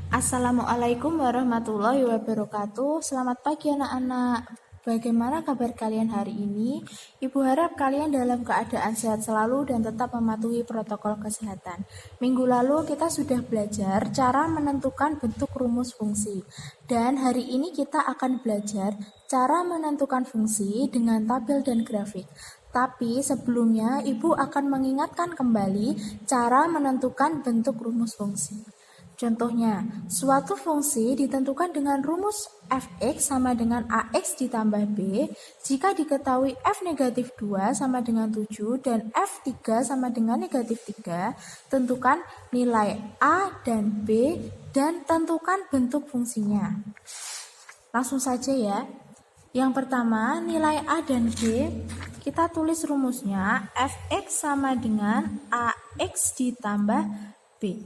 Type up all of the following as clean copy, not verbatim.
Assalamualaikum warahmatullahi wabarakatuh. Selamat pagi anak-anak. Bagaimana kabar kalian hari ini? Ibu harap kalian dalam keadaan sehat selalu dan tetap mematuhi protokol kesehatan. Minggu lalu kita sudah belajar cara menentukan bentuk rumus fungsi. Dan hari ini kita akan belajar cara menentukan fungsi dengan tabel dan grafik. Tapi sebelumnya Ibu akan mengingatkan kembali cara menentukan bentuk rumus fungsi. Contohnya, suatu fungsi ditentukan dengan rumus fx sama dengan ax ditambah b jika diketahui f negatif 2 sama dengan 7 dan f3 sama dengan negatif 3, tentukan nilai a dan b dan tentukan bentuk fungsinya. Langsung saja ya. Yang pertama, nilai a dan b, kita tulis rumusnya fx sama dengan ax ditambah b.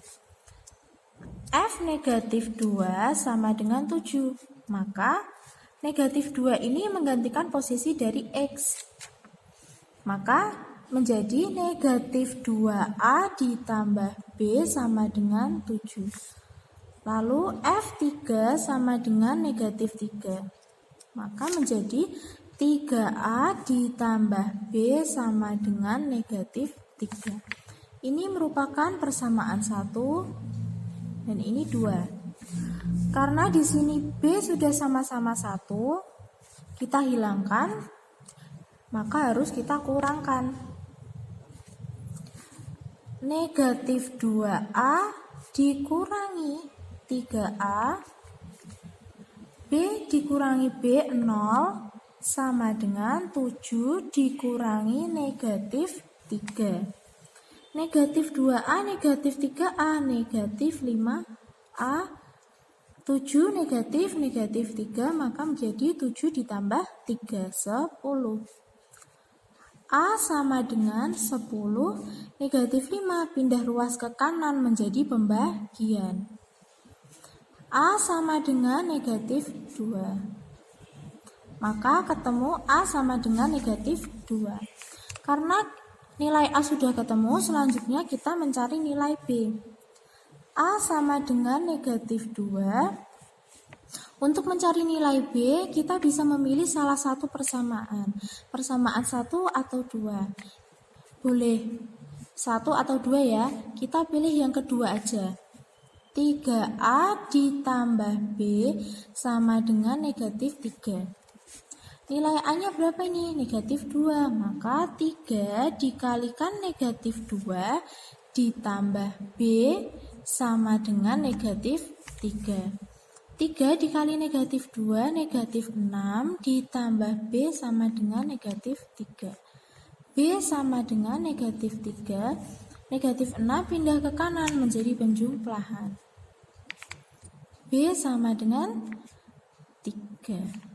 F negatif 2 sama dengan 7. Maka negatif 2 ini menggantikan posisi dari X. Maka menjadi negatif 2A ditambah B sama dengan 7. Lalu F3 sama dengan negatif 3. Maka menjadi 3A ditambah B sama dengan negatif 3. Ini merupakan persamaan 1 dan ini 2. Karena di sini B sudah sama-sama 1, kita hilangkan, maka harus kita kurangkan. Negatif 2A dikurangi 3A, B dikurangi B 0 sama dengan 7 dikurangi negatif 3. Negatif 2A, negatif 3A, negatif 5A, 7 negatif 3, maka menjadi 7 ditambah 3, 10. A sama dengan 10, negatif 5, pindah ruas ke kanan menjadi pembagian. A sama dengan negatif 2. Maka ketemu A sama dengan negatif 2. Karena nilai A sudah ketemu, selanjutnya kita mencari nilai B. A sama dengan negatif 2. Untuk mencari nilai B, kita bisa memilih salah satu persamaan. Persamaan 1 atau 2. Boleh 1 atau 2 ya. Kita pilih yang kedua aja. 3A ditambah B sama dengan negatif 3. Nilai A-nya berapa ini? Negatif 2. Maka 3 dikalikan negatif 2 ditambah B sama dengan negatif 3. 3 dikali negatif 2, negatif 6 ditambah B sama dengan negatif 3. B sama dengan negatif 3. Negatif 6 pindah ke kanan menjadi penjumlahan. B sama dengan 3.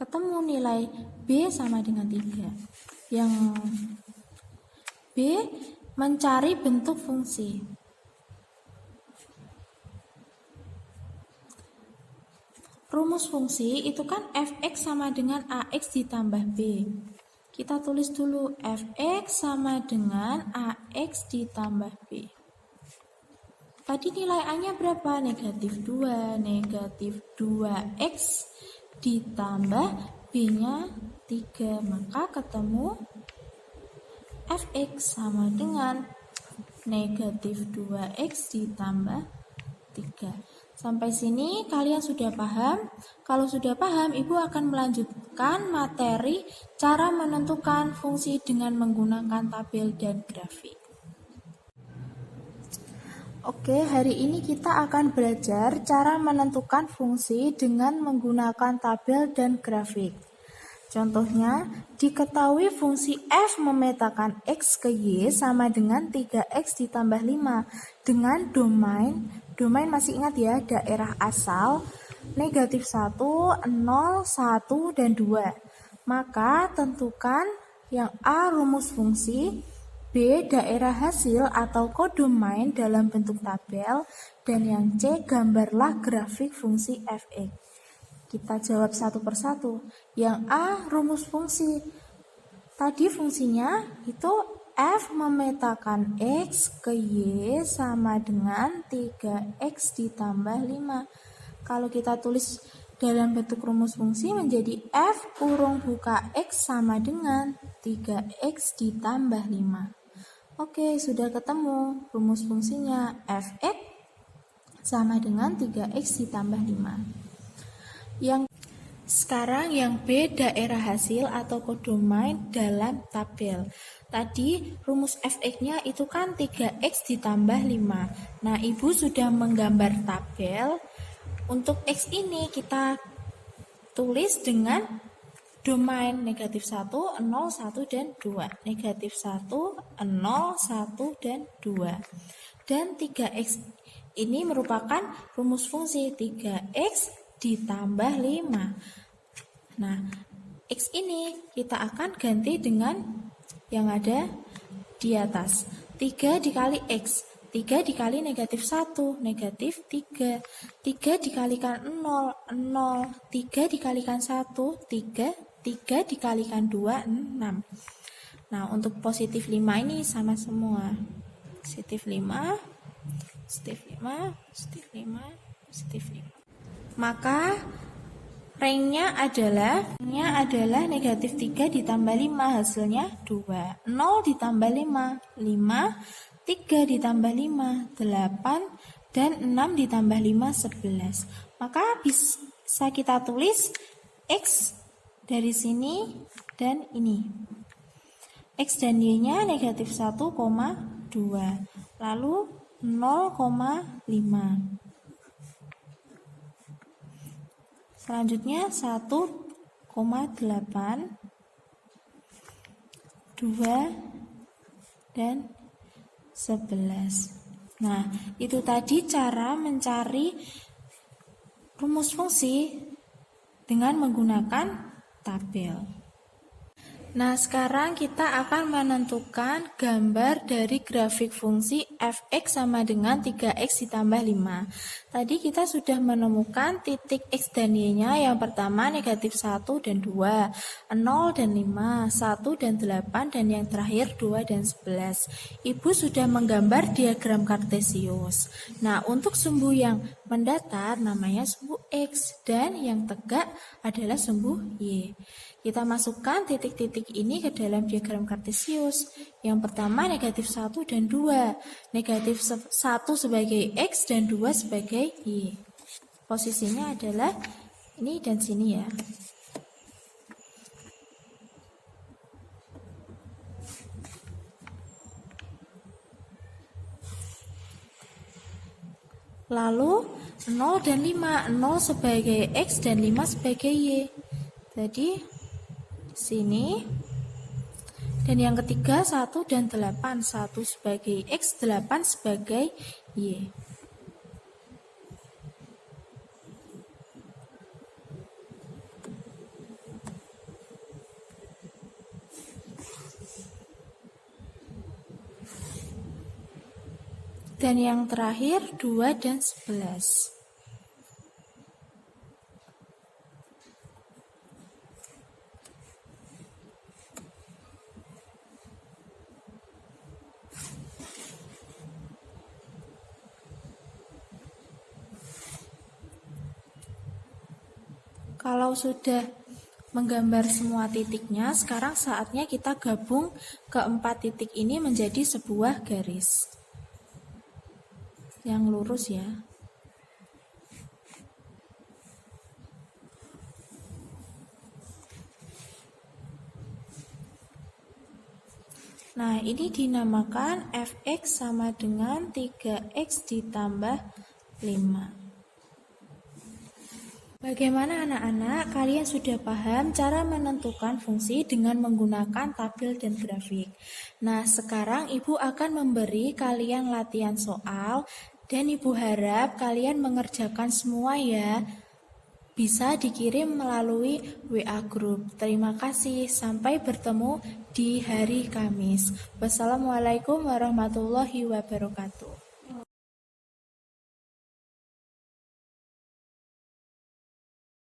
Ketemu nilai B sama dengan 3. Yang B mencari bentuk fungsi. Rumus fungsi itu kan fx sama dengan ax ditambah b. Kita tulis dulu fx sama dengan ax ditambah b. Tadi nilai A-nya berapa? Negatif 2. Negatif 2x ditambah B-nya 3, maka ketemu fx sama dengan negatif 2x ditambah 3. Sampai sini kalian sudah paham? Kalau sudah paham, Ibu akan melanjutkan materi cara menentukan fungsi dengan menggunakan tabel dan grafik. Oke, hari ini kita akan belajar cara menentukan fungsi dengan menggunakan tabel dan grafik. Contohnya, diketahui fungsi f memetakan x ke y sama dengan 3x ditambah 5 dengan domain masih ingat ya, daerah asal negatif 1, 0, 1, dan 2. Maka tentukan yang A rumus fungsi, B daerah hasil atau kodomain dalam bentuk tabel, dan yang C gambarlah grafik fungsi fx. Kita jawab satu persatu. Yang A rumus fungsi. Tadi fungsinya itu F memetakan X ke Y sama dengan 3X ditambah 5. Kalau kita tulis dalam bentuk rumus fungsi menjadi F kurung buka X sama dengan 3X ditambah 5. Oke, sudah ketemu rumus fungsinya. Fx sama dengan 3X ditambah 5. Sekarang yang B, daerah hasil atau kodomain dalam tabel. Tadi rumus Fx-nya itu kan 3X ditambah 5. Nah, Ibu sudah menggambar tabel. Untuk X ini kita tulis dengan domain negatif 1, 0, 1, dan 2. Negatif 1, 0, 1, dan 2. Dan 3X ini merupakan rumus fungsi 3X ditambah 5. Nah, X ini kita akan ganti dengan yang ada di atas. 3 dikali X. 3 dikali negatif 1, negatif 3. 3 dikalikan 0, 0. 3 dikalikan 1, 3. 3 dikalikan 2, 6. Nah, untuk positif 5 ini sama semua. Positif 5, positif 5, positif 5, positif 5. Maka Rangnya adalah negatif 3 ditambah 5, hasilnya 2. 0 ditambah 5, 5. 3 ditambah 5, 8. Dan 6 ditambah 5, 11. Maka bisa kita tulis X dari sini dan ini. X dan Y-nya negatif 1,2. Lalu 0,5. Selanjutnya 1,8, 2, dan 11. Nah, itu tadi cara mencari rumus fungsi dengan menggunakan tabel. Nah, sekarang kita akan menentukan gambar dari grafik fungsi Fx sama dengan 3X ditambah 5. Tadi kita sudah menemukan titik X dan Y-nya, yang pertama negatif 1 dan 2, 0 dan 5, 1 dan 8, dan yang terakhir 2 dan 11. Ibu sudah menggambar diagram kartesius. Nah, untuk sumbu yang mendatar namanya sumbu X, dan yang tegak adalah sumbu Y. Kita masukkan titik-titik ini ke dalam diagram kartesius. Yang pertama negatif 1 dan 2. Negatif 1 sebagai X dan 2 sebagai Y. Posisinya adalah ini dan sini ya. Lalu 0 dan 5. 0 sebagai X dan 5 sebagai Y. Jadi sini. Dan yang ketiga 1 dan 8, 1 sebagai X, 8 sebagai Y. Dan yang terakhir 2 dan 11. Kalau sudah menggambar semua titiknya, sekarang saatnya kita gabung keempat titik ini menjadi sebuah garis yang lurus ya. Nah, ini dinamakan Fx sama dengan 3x ditambah 5. Bagaimana anak-anak? Kalian sudah paham cara menentukan fungsi dengan menggunakan tabel dan grafik. Nah, sekarang Ibu akan memberi kalian latihan soal dan Ibu harap kalian mengerjakan semua ya. Bisa dikirim melalui WA Group. Terima kasih. Sampai bertemu di hari Kamis. Wassalamualaikum warahmatullahi wabarakatuh.